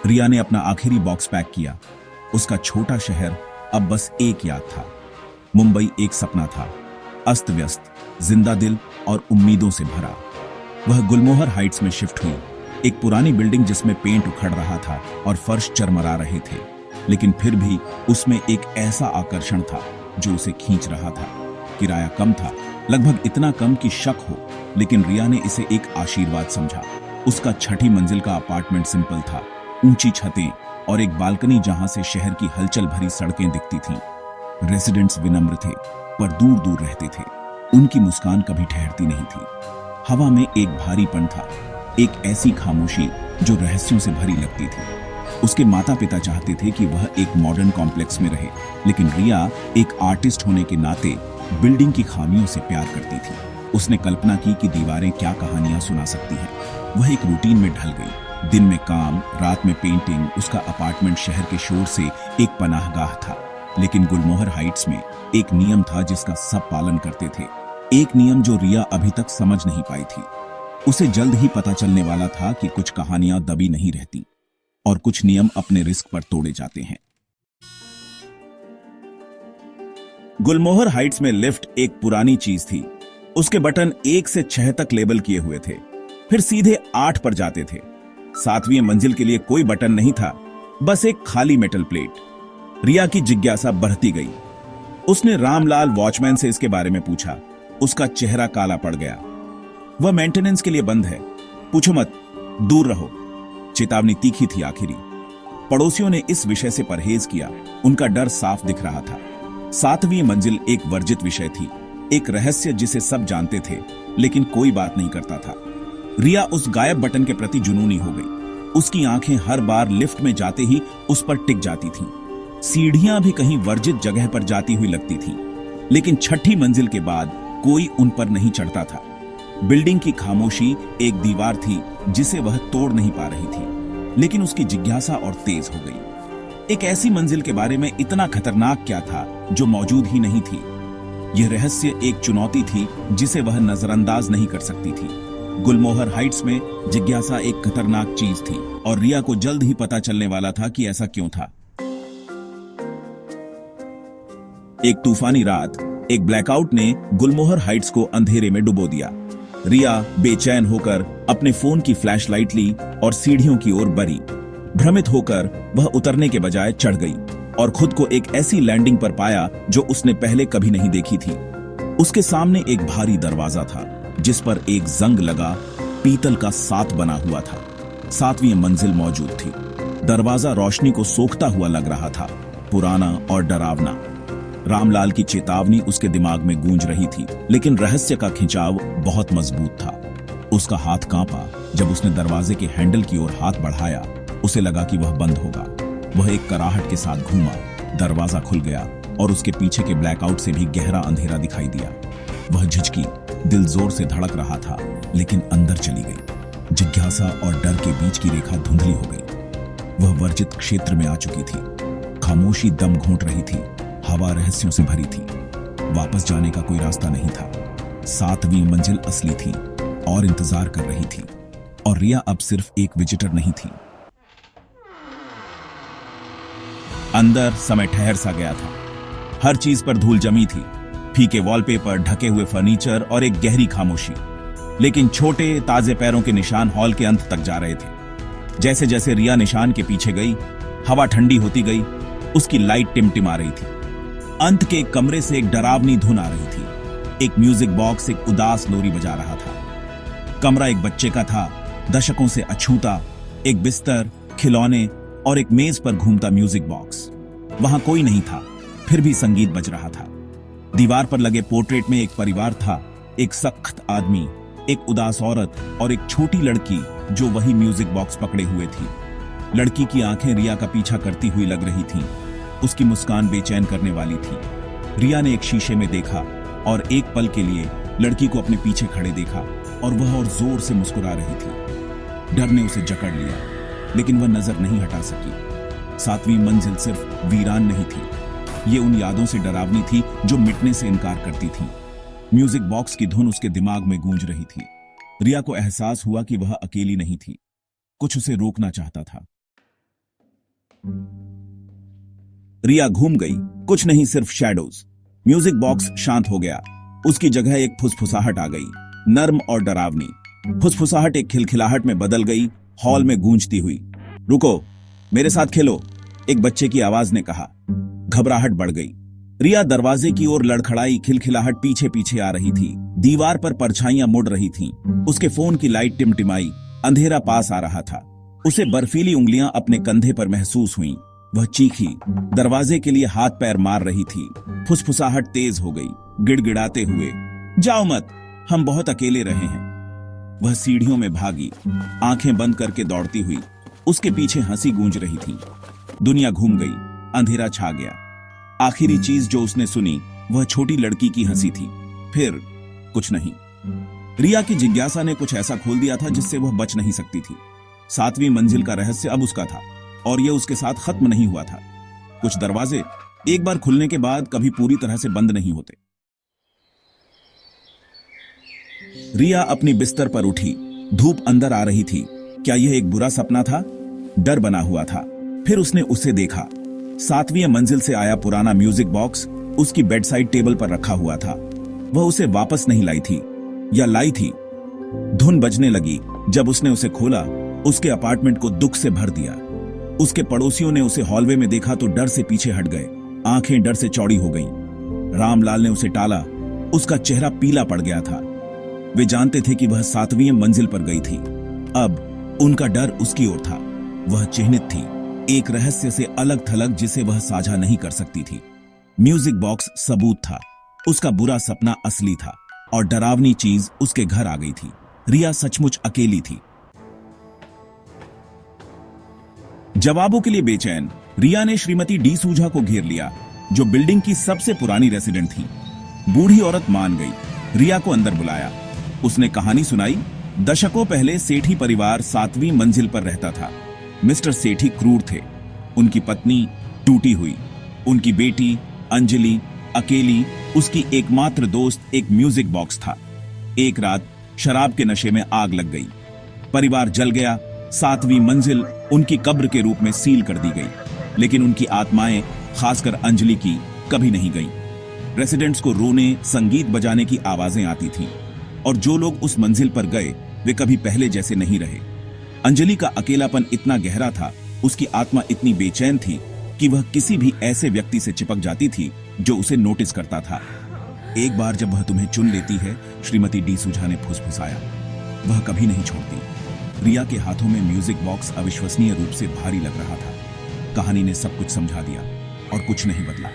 रिया ने अपना आखिरी बॉक्स पैक किया। उसका छोटा शहर अब बस एक याद था। मुंबई एक सपना था, अस्त व्यस्त, जिंदा दिल और उम्मीदों से भरा। वह गुलमोहर हाइट्स में शिफ्ट हुई, एक पुरानी बिल्डिंग जिसमें पेंट उखड़ रहा था और फर्श चरमरा रहे थे, लेकिन फिर भी उसमें एक ऐसा आकर्षण था जो उसे खींच रहा था। किराया कम था, लगभग इतना कम कि शक हो, लेकिन रिया ने इसे एक आशीर्वाद समझा। उसका छठी मंजिल का अपार्टमेंट सिंपल था, ऊंची छतें और एक बालकनी जहां से शहर की हलचल भरी सड़कें दिखती थीं। रेसिडेंट्स विनम्र थे पर दूर दूर रहते थे। उनकी मुस्कान कभी ठहरती नहीं थी। हवा में एक भारीपन था, एक ऐसी खामोशी जो रहस्यों से भरी लगती थी। उसके माता पिता चाहते थे कि वह एक मॉडर्न कॉम्प्लेक्स में रहे, लेकिन रिया एक आर्टिस्ट होने के नाते बिल्डिंग की खामियों से प्यार करती थी। उसने कल्पना की कि दीवारें क्या कहानियां सुना सकती हैं। वह एक रूटीन में ढल गई, दिन में काम, रात में पेंटिंग। उसका अपार्टमेंट शहर के शोर से एक पनाहगाह था, लेकिन गुलमोहर हाइट्स में एक नियम था जिसका सब पालन करते थे। एक नियम जो रिया अभी तक समझ नहीं पाई थी। उसे जल्द ही पता चलने वाला था कि कुछ कहानियां दबी नहीं रहती और कुछ नियम अपने रिस्क पर तोड़े जाते हैं। गुलमोहर हाइट्स में लिफ्ट एक पुरानी चीज थी। उसके बटन 1 से 6 तक लेबल किए हुए थे, फिर सीधे 8 पर जाते थे। 7वीं मंजिल के लिए कोई बटन नहीं था, बस एक खाली मेटल प्लेट। रिया की जिज्ञासा बढ़ती गई। उसने रामलाल वॉचमैन से इसके बारे में पूछा। उसका चेहरा काला पड़ गया। वह मेंटेनेंस के लिए बंद है, पूछो मत, दूर रहो। चेतावनी तीखी थी आखिरी। पड़ोसियों ने इस विषय से परहेज किया। उनका डर साफ दिख रहा था। 7वीं मंजिल एक वर्जित विषय थी, एक रहस्य जिसे सब जानते थे, लेकिन कोई बात नहीं करता था। रिया उस गायब बटन के प्रति जुनूनी हो गई। उसकी आंखें हर बार लिफ्ट में जाते ही उस पर टिक जाती थीं। सीढ़ियां भी कहीं वर्जित जगह पर जाती हुई लगती थीं, लेकिन छठी मंजिल के बाद कोई उन पर नहीं चढ़ता था। बिल्डिंग की खामोशी एक दीवार थी जिसे वह तोड़ नहीं पा रही थी, लेकिन उसकी जिज्ञासा और तेज हो गई। एक ऐसी मंजिल के बारे में इतना खतरनाक क्या था जो मौजूद ही नहीं थी। यह रहस्य एक चुनौती थी जिसे वह नजरअंदाज नहीं कर सकती थी। गुलमोहर हाइट्स में जिज्ञासा एक खतरनाक चीज थी और रिया को जल्द ही पता चलने वाला था कि ऐसा क्यों था। एक तूफानी रात, एक ब्लैकआउट ने गुलमोहर हाइट्स को अंधेरे में डुबो दिया। रिया बेचैन होकर अपने फोन की फ्लैशलाइट ली और सीढ़ियों की ओर बढ़ी। भ्रमित होकर वह उतरने के बजाय चढ़ गई और खुद को एक ऐसी लैंडिंग पर पाया जो उसने पहले कभी नहीं देखी थी। उसके सामने एक भारी दरवाजा था जिस पर एक जंग लगा पीतल का 7 बना हुआ था। 7वीं मंजिल मौजूद थी। दरवाजा रोशनी को सोखता हुआ लग रहा था, पुराना और डरावना। रामलाल की चेतावनी उसके दिमाग में गूंज रही थी, लेकिन रहस्य का खिंचाव बहुत मजबूत था। उसका हाथ कांपा जब उसने दरवाजे के हैंडल की ओर हाथ बढ़ाया। उसे लगा कि वह बंद होगा। वह एक कराहट के साथ घूमा, दरवाजा खुल गया और उसके पीछे के ब्लैकआउट से भी गहरा अंधेरा दिखाई दिया। वह झिझकी, दिल जोर से धड़क रहा था, लेकिन अंदर चली गई। जिज्ञासा और डर के बीच की रेखा धुंधली हो गई। वह वर्जित क्षेत्र में आ चुकी थी। खामोशी दम घोंट रही थी, हवा रहस्यों से भरी थी। वापस जाने का कोई रास्ता नहीं था। 7वीं मंजिल असली थी और इंतजार कर रही थी, और रिया अब सिर्फ एक विजिटर नहीं थी। अंदर समय ठहर सा गया था। हर चीज पर धूल जमी थी, फीके वॉलपेपर, ढके हुए फर्नीचर और एक गहरी खामोशी। लेकिन छोटे ताजे पैरों के निशान हॉल के अंत तक जा रहे थे। जैसे जैसे रिया निशान के पीछे गई, हवा ठंडी होती गई। उसकी लाइट टिमटिमा रही थी। अंत के एक कमरे से एक डरावनी धुन आ रही थी। एक म्यूजिक बॉक्स एक उदास लोरी बजा रहा था। कमरा एक बच्चे का था, दशकों से अछूता। एक बिस्तर, खिलौने और एक मेज पर घूमता म्यूजिक बॉक्स। वहां कोई नहीं था, फिर भी संगीत बज रहा था। दीवार पर लगे पोर्ट्रेट में एक परिवार था, एक सख्त आदमी, एक उदास औरत और एक छोटी लड़की जो वही म्यूजिक बॉक्स पकड़े हुए थी। लड़की की आंखें रिया का पीछा करती हुई लग रही थीं। उसकी मुस्कान बेचैन करने वाली थी। रिया ने एक शीशे में देखा और एक पल के लिए लड़की को अपने पीछे खड़े देखा, और वह और जोर से मुस्कुरा रही थी। डर ने उसे जकड़ लिया, लेकिन वह नजर नहीं हटा सकी। 7वीं मंजिल सिर्फ वीरान नहीं थी, ये उन यादों से डरावनी थी जो मिटने से इनकार करती थी। म्यूजिक बॉक्स की धुन उसके दिमाग में गूंज रही थी। रिया को एहसास हुआ कि वह अकेली नहीं थी, कुछ उसे रोकना चाहता था। रिया घूम गई, कुछ नहीं, सिर्फ शैडोज। म्यूजिक बॉक्स शांत हो गया। उसकी जगह एक फुसफुसाहट आ गई, नर्म और डरावनी। फुसफुसाहट एक खिलखिलाहट में बदल गई, हॉल में गूंजती हुई। रुको, मेरे साथ खेलो, एक बच्चे की आवाज ने कहा। घबराहट बढ़ गई। रिया दरवाजे की ओर लड़खड़ाई, खिलखिलाहट पीछे पीछे आ रही थी। दीवार पर परछाइयां मुड़ रही थीं। उसके फोन की लाइट टिमटिमाई, अंधेरा पास आ रहा था। उसे बर्फीली उंगलियां अपने कंधे पर महसूस हुईं। वह चीखी, दरवाजे के लिए हाथ पैर मार रही थी। फुसफुसाहट तेज हो गई, गिड़गिड़ाते हुए, जाओ मत, हम बहुत अकेले रहे हैं। वह सीढ़ियों में भागी, आंखें बंद करके दौड़ती हुई। उसके पीछे हंसी गूंज रही थी। दुनिया घूम गई, अंधेरा छा गया। आखिरी चीज जो उसने सुनी वह छोटी लड़की की हंसी थी। फिर कुछ नहीं। रिया की जिज्ञासा ने कुछ ऐसा खोल दिया था जिससे वह बच नहीं सकती थी। 7वीं मंजिल का रहस्य अब उसका था, और यह उसके साथ खत्म नहीं हुआ था। कुछ दरवाजे एक बार खुलने के बाद कभी पूरी तरह से बंद नहीं होते। रिया अपनी बिस्तर पर उठी। धूप अंदर आ रही थी। क्या यह एक बुरा सपना था? डर बना हुआ था। फिर उसने उसे देखा। 7वीं मंजिल से आया पुराना म्यूजिक बॉक्स उसकी बेडसाइड टेबल पर रखा हुआ था। वह उसे वापस नहीं लाई थी, या लाई थी। धुन बजने लगी। जब उसने उसे खोला, उसके अपार्टमेंट को दुख से भर दिया। उसके पड़ोसियों ने उसे हॉलवे में देखा तो डर से पीछे हट गए। आंखें डर से चौड़ी हो गईं। रामलाल ने उसे टाला। उसका चेहरा पीला पड़ गया था। वे जानते थे कि वह 7वीं मंजिल पर गई थी। अब उनका डर उसकी ओर था। वह चिन्हित थी, एक रहस्य से अलग थलग जिसे वह साझा नहीं कर सकती थी। म्यूजिक बॉक्स सबूत था। उसका बुरा सपना असली था, और डरावनी चीज उसके घर आ गई थी। रिया सचमुच अकेली थी। जवाबों के लिए बेचैन, रिया ने श्रीमती डी सूझा को घेर लिया, जो बिल्डिंग की सबसे पुरानी रेसिडेंट थी। बूढ़ी औरत मान गई। रिया को अंदर बुलाया। उसने कहानी सुनाई। दशकों पहले सेठी परिवार 7वीं मंजिल पर रहता था। मिस्टर सेठी क्रूर थे। उनकी पत्नी टूटी हुई। उनकी बेटी अंजलि अकेली। उसकी एकमात्र दोस्त एक म्यूजिक बॉक्स था। एक रात शराब के नशे में आग लग गई। परिवार जल गया। 7वीं मंजिल उनकी कब्र के रूप में सील कर दी गई। लेकिन उनकी आत्माएं, खासकर अंजलि की, कभी नहीं गईं। रेसिडेंट्स को रोने, संगीत बजाने की आवाजें आती थीं, और जो लोग उस मंजिल पर गए वे कभी पहले जैसे नहीं रहे। अंजलि का अकेलापन इतना गहरा था, उसकी आत्मा इतनी बेचैन थी कि वह किसी भी ऐसे व्यक्ति से चिपक जाती थी जो उसे नोटिस करता था। एक बार जब वह तुम्हें चुन लेती है, श्रीमती डी सूझा ने फुसफुसाया, वह कभी नहीं छोड़ती। रिया के हाथों में म्यूजिक बॉक्स अविश्वसनीय रूप से भारी लग रहा था। कहानी ने सब कुछ समझा दिया, और कुछ नहीं बदला।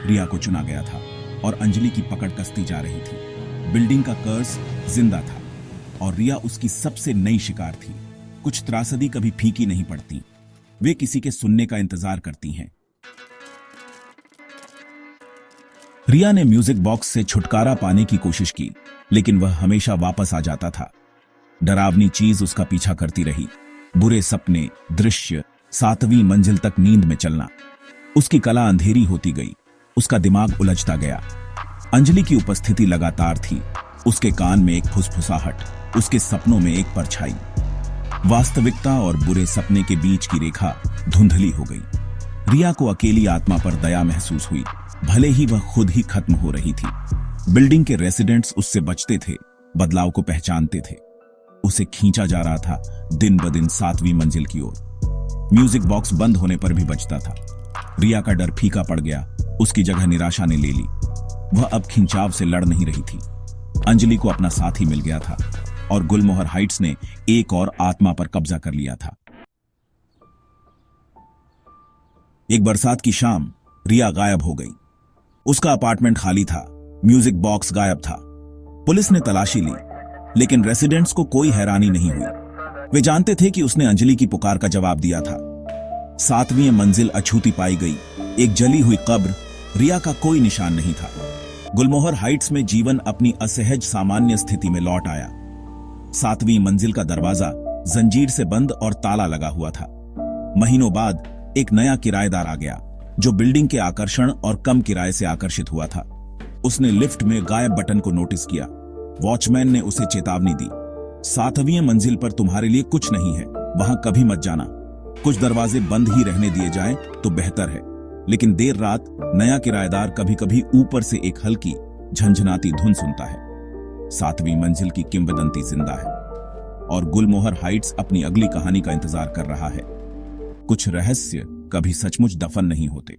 रिया को चुना गया था, और अंजलि की पकड़ कसती जा रही थी। बिल्डिंग का कर्स जिंदा था, और रिया उसकी सबसे नई शिकार थी। कुछ त्रासदी कभी फीकी नहीं पड़ती, वे किसी के सुनने का इंतजार करती हैं। रिया ने म्यूजिक बॉक्स से छुटकारा पाने की कोशिश की, लेकिन वह हमेशा वापस आ जाता था। डरावनी चीज उसका पीछा करती रही। बुरे सपने, दृश्य, 7वीं मंजिल तक नींद में चलना। उसकी कला अंधेरी होती गई। उसका दिमाग उलझता गया। अंजलि की उपस्थिति लगातार थी। उसके कान में एक फुसफुसाहट, उसके सपनों में एक परछाई। वास्तविकता और बुरे सपने के बीच की रेखा धुंधली हो गई। रिया को अकेली आत्मा पर दया महसूस हुई, भले ही वह खुद ही खत्म हो रही थी। बिल्डिंग के रेसिडेंट्स उससे बचते थे, बदलाव को पहचानते थे। उसे खींचा जा रहा था दिन ब दिन 7वीं मंजिल की ओर। म्यूजिक बॉक्स बंद होने पर भी बजता था। रिया का डर फीका पड़ गया। उसकी जगह निराशा ने ले ली। वह अब खिंचाव से लड़ नहीं रही थी। अंजलि को अपना साथी मिल गया था, और गुलमोहर हाइट्स ने एक और आत्मा पर कब्जा कर लिया था। एक बरसात की शाम रिया गायब हो गई। उसका अपार्टमेंट खाली था। म्यूजिक बॉक्स गायब था। पुलिस ने तलाशी ली, लेकिन रेसिडेंट्स को कोई हैरानी नहीं हुई। वे जानते थे कि उसने अंजलि की पुकार का जवाब दिया था। 7वीं मंजिल अछूती पाई गई। एक जली हुई कब्र, रिया का कोई निशान नहीं था। गुलमोहर हाइट्स में जीवन अपनी असहज सामान्य स्थिति में लौट आया। 7वीं मंजिल का दरवाजा जंजीर से बंद और ताला लगा हुआ था। महीनों बाद एक नया किराएदार आ गया, जो बिल्डिंग के आकर्षण और कम किराए से आकर्षित हुआ था। उसने लिफ्ट में गायब बटन को नोटिस किया। वॉचमैन ने उसे चेतावनी दी, 7वीं मंजिल पर तुम्हारे लिए कुछ नहीं है, वहां कभी मत जाना। कुछ दरवाजे बंद ही रहने दिए जाएं तो बेहतर है, लेकिन देर रात नया किराएदार कभी कभी ऊपर से एक हल्की झंझनाती धुन सुनता है। 7वीं मंजिल की किंवदंती जिंदा है और गुलमोहर हाइट्स अपनी अगली कहानी का इंतजार कर रहा है। कुछ रहस्य कभी सचमुच दफन नहीं होते।